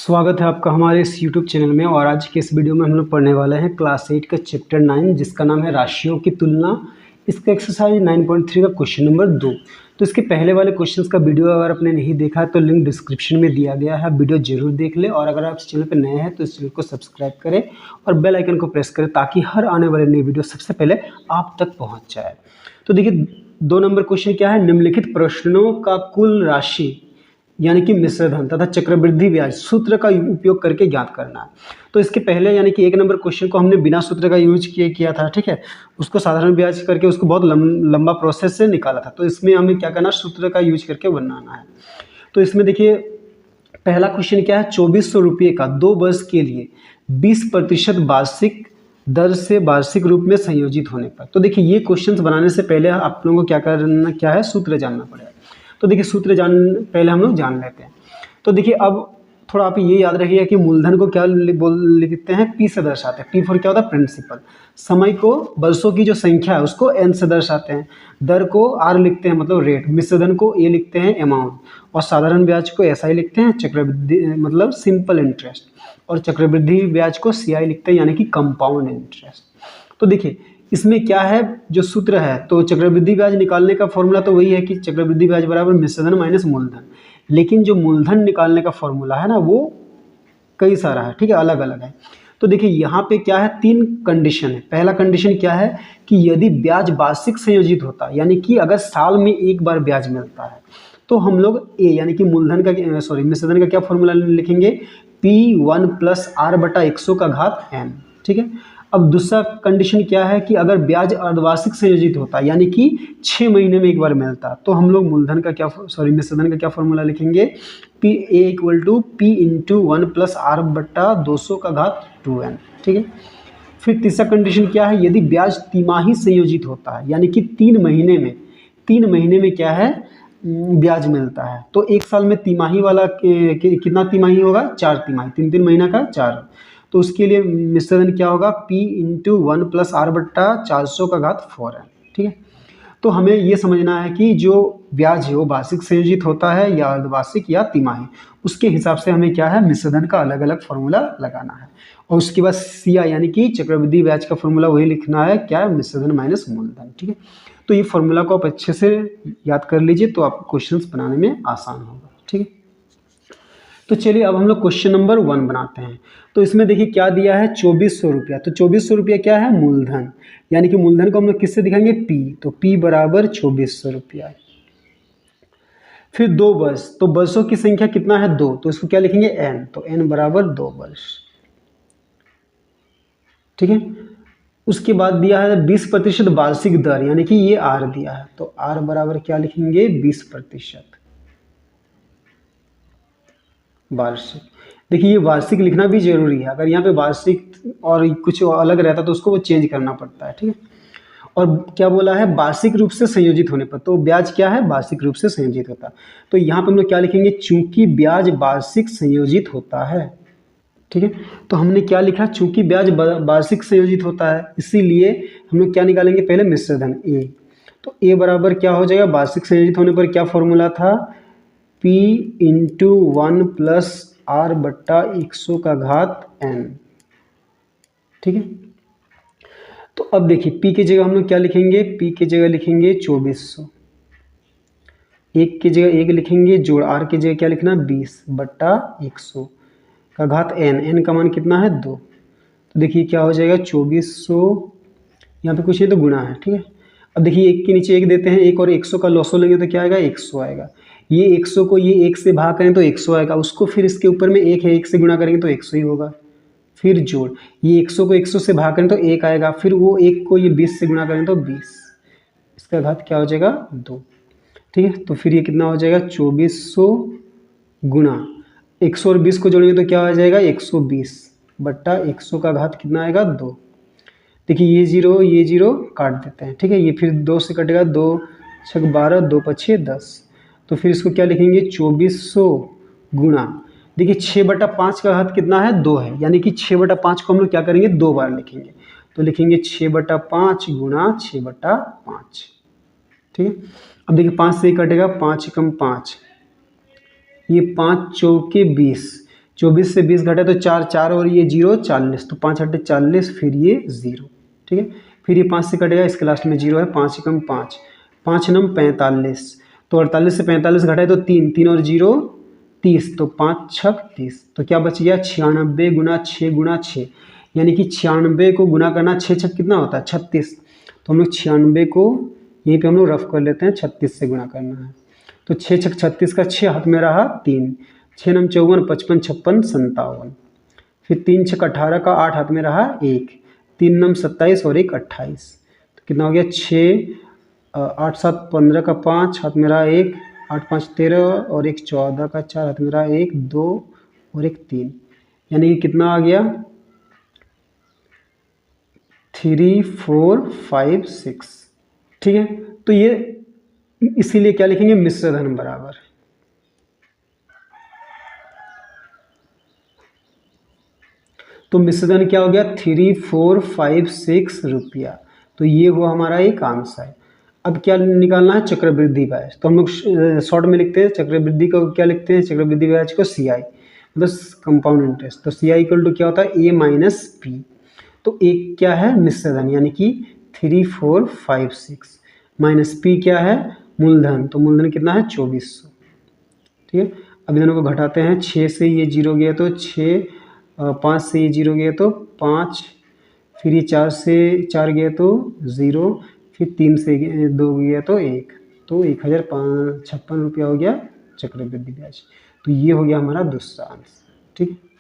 स्वागत है आपका हमारे इस YouTube चैनल में। और आज के इस वीडियो में हम लोग पढ़ने वाले हैं क्लास 8 का चैप्टर 9 जिसका नाम है राशियों की तुलना। इसका एक्सरसाइज 9.3 का क्वेश्चन नंबर 2। तो इसके पहले वाले क्वेश्चंस का वीडियो अगर आपने नहीं देखा है तो लिंक डिस्क्रिप्शन में दिया गया है, वीडियो जरूर देख लें। और अगर आप इस चैनल पर नए हैं तो इस चैनल को सब्सक्राइब करें और बेल आइकन को प्रेस करें ताकि हर आने वाले नए वीडियो सबसे पहले आप तक पहुँच जाए। तो देखिए 2 नंबर क्वेश्चन क्या है, निम्नलिखित प्रश्नों का कुल राशि यानी कि मिश्र धन तथा चक्रवृद्धि ब्याज सूत्र का उपयोग करके ज्ञात करना है। तो इसके पहले यानी कि 1 नंबर क्वेश्चन को हमने बिना सूत्र का यूज किया था, ठीक है। उसको साधारण ब्याज करके उसको बहुत लंबा प्रोसेस से निकाला था। तो इसमें हमें क्या करना है, सूत्र का यूज करके बनाना है। तो इसमें देखिए पहला क्वेश्चन क्या है, 2400 रुपये का 2 वर्ष के लिए 20% वार्षिक दर से वार्षिक रूप में संयोजित होने पर। तो देखिए ये क्वेश्चंस बनाने से पहले आप लोगों को क्या करना क्या है, सूत्र जानना पड़ेगा। तो देखिए सूत्र पहले हम लोग जान लेते हैं। तो देखिए अब थोड़ा आप ये याद रखिएगा कि मूलधन को क्या लिखते हैं, पी से दर्शाते हैं। पी फॉर क्या होता है, प्रिंसिपल। समय को, वर्षों की जो संख्या है उसको एन से दर्शाते हैं। दर को आर लिखते हैं मतलब रेट। मिश्रधन को ए लिखते हैं अमाउंट। और साधारण ब्याज को एस आई लिखते हैं, चक्रवृद्धि मतलब सिंपल इंटरेस्ट। और चक्रवृद्धि ब्याज को सी आई लिखते हैं यानी कि कंपाउंड इंटरेस्ट। तो देखिए इसमें क्या है, जो सूत्र है, तो चक्रवृद्धि ब्याज निकालने का फॉर्मूला तो वही है कि चक्रवृद्धि ब्याज बराबर मिश्रधन माइनस मूलधन। लेकिन जो मूलधन निकालने का फॉर्मूला है ना वो कई सारा है, ठीक है, अलग अलग है। तो देखिए यहाँ पे क्या है, 3 कंडीशन है। पहला कंडीशन क्या है कि यदि ब्याज वार्षिक संयोजित होता है यानी कि अगर साल में एक बार ब्याज मिलता है तो हम लोग ए यानी कि मूलधन का मिश्रधन का क्या फॉर्मूला लिखेंगे, P1 + R/100 का घात n, ठीक है। अब दूसरा कंडीशन क्या है कि अगर ब्याज अर्धवार्षिक संयोजित होता है यानी कि 6 महीने में एक बार मिलता तो हम लोग मूलधन का मिश्रधन का क्या फॉर्मूला लिखेंगे, P = P × 1 + R/200 का घात 2n, ठीक है। फिर तीसरा कंडीशन क्या है, यदि ब्याज तिमाही संयोजित होता है यानी कि 3 महीने में क्या है ब्याज मिलता है। तो एक साल में तिमाही वाला कितना तिमाही होगा, 4 तिमाही, 3 महीना का 4। तो उसके लिए मिश्रधन क्या होगा, P × 1 + R/400 का घात 4n, ठीक है। तो हमें ये समझना है कि जो ब्याज है वो वार्षिक संयोजित होता है या अर्धवार्षिक या तिमाही, उसके हिसाब से हमें क्या है मिश्रधन का अलग अलग फॉर्मूला लगाना है। और उसके बाद CI यानी कि चक्रवृद्धि ब्याज का फॉर्मूला वही लिखना है, क्या है, मिश्रधन माइनस मूलधन, ठीक है। तो ये फॉर्मूला को आप अच्छे से याद कर लीजिए तो आपको क्वेश्चंस बनाने में आसान होगा, ठीक है। तो चलिए अब हम लोग क्वेश्चन नंबर 1 बनाते हैं। तो इसमें देखिए क्या दिया है, 2400 रुपया। तो 2400 रुपया क्या है, मूलधन, यानी कि मूलधन को हम लोग किससे दिखाएंगे, P। तो P बराबर 2400 रुपया। फिर 2 वर्ष, तो वर्षों की संख्या कितना है, 2, तो इसको क्या लिखेंगे, N। तो N बराबर 2 वर्ष, ठीक है। उसके बाद दिया है 20% वार्षिक दर यानी कि ये R दिया है। तो R बराबर क्या लिखेंगे, 20% वार्षिक। देखिए ये वार्षिक लिखना भी जरूरी है, अगर यहाँ पे वार्षिक और कुछ अलग रहता तो उसको वो चेंज करना पड़ता है, ठीक है। और क्या बोला है, वार्षिक रूप से संयोजित होने पर, तो ब्याज क्या है, वार्षिक रूप से संयोजित होता है। तो यहाँ पे हम लोग क्या लिखेंगे, चूंकि ब्याज वार्षिक संयोजित होता है, ठीक है। तो हमने क्या लिखा, चूंकि ब्याज वार्षिक संयोजित होता है इसीलिए हम लोग क्या निकालेंगे, पहले मिश्रधन A। तो A बराबर क्या हो जाएगा, वार्षिक संयोजित होने पर क्या फॉर्मूला था, P × 1 + R/100 का घात n, ठीक है। तो अब देखिए P की जगह हम लोग क्या लिखेंगे, P की जगह लिखेंगे 2400, 1 की जगह 1 लिखेंगे, जोड़ R की जगह क्या लिखना, 20/100 का घात n। n का मान कितना है, 2। तो देखिए क्या हो जाएगा, 2400, यहाँ पे कुछ नहीं तो गुणा है, ठीक है। अब देखिए 1 के नीचे 1 देते हैं, 1 और 100 का लॉसो लेंगे तो क्या आएगा, 100 आएगा। ये 100 को ये 1 से भाग करें तो 100 आएगा, उसको फिर इसके ऊपर में 1 है, 1 से गुणा करेंगे तो 100 ही होगा। फिर जोड़, ये 100 को 100 से भाग करें तो 1 आएगा, फिर वो 1 को ये 20 से गुणा करें तो 20, इसका घात क्या हो जाएगा, 2, ठीक है। तो फिर ये कितना हो जाएगा, 2400 गुणा 100 और 20 को जोड़ेंगे तो क्या आ जाएगा, 120/100 का घात कितना आएगा, 2। देखिए ये 0 काट देते हैं, ठीक है। ये फिर 2 से कटेगा, 2 × 6 = 12, 2 × 5 = 10। तो फिर इसको क्या लिखेंगे, 2400 गुणा, देखिए 6/5 का घात कितना है, 2 है, यानी कि 6/5 को हम लोग क्या करेंगे, 2 बार लिखेंगे। तो लिखेंगे 6/5 गुणा 6/5, ठीक है। अब देखिए 5 से कटेगा, 5 × 5, ये 5 × 4 = 20, 24 से 20 घटे तो 4 4 और ये 0 40, तो 5 हटे 40, फिर ये 0। ठीक है, फिर ये 5 से कटेगा, इसके लास्ट में 0 है, 5 एकम 5, 5 नम 45, तो 48 से 45 घटाए तो 3 3 और 0 30, तो 5 छक 30, तो क्या बच गया 96 गुना 6 गुना 6, यानी कि 96 को गुना करना 6 छक कितना होता है 36, तो हम लोग 96 को यहीं पे हम लोग रफ कर लेते हैं, 36 से गुना करना है, तो 6 छक 36 का 6 हाथ में रहा 3, 6 नम 54 55 56 57, फिर 3 छक 18 का 8 हाथ में रहा 1, 3 नम 27 और 1 28, तो कितना हो गया 6 8 7 15 का 5 हाथ में रहा 1, 8 5 13 और 1 14 का 4 हाथ में रहा 1 2 और 1 3, यानी कि कितना आ गया 3 4 5 6। ठीक है, तो ये इसीलिए क्या लिखेंगे मिश्र धन बराबर, तो मिश्र धन क्या हो गया 3 4 5 6 रुपया, तो ये हुआ हमारा एक आंसर। अब क्या निकालना है चक्रवृद्धि ब्याज, तो हम लोग शॉर्ट में लिखते हैं चक्रवृद्धि को, क्या लिखते हैं चक्रवृद्धि ब्याज को CI मतलब कंपाउंड इंटरेस्ट, तो CI इक्वल टू क्या होता है A माइनस P, तो एक क्या है मिश्र धन यानी कि 3 4 5 6 माइनस P क्या है मूलधन, तो मूलधन कितना है 2400। ठीक है, अब दोनों को घटाते हैं, 6 से ये 0 गया तो 6, 5 से ये 0 गया तो 5, फिर ये 4 से 4 गया तो 0, फिर 3 से 2 गया तो 1, तो 1056 रुपया हो गया चक्रवृद्धि ब्याज, तो ये हो गया हमारा दूसरा आंसर। ठीक है।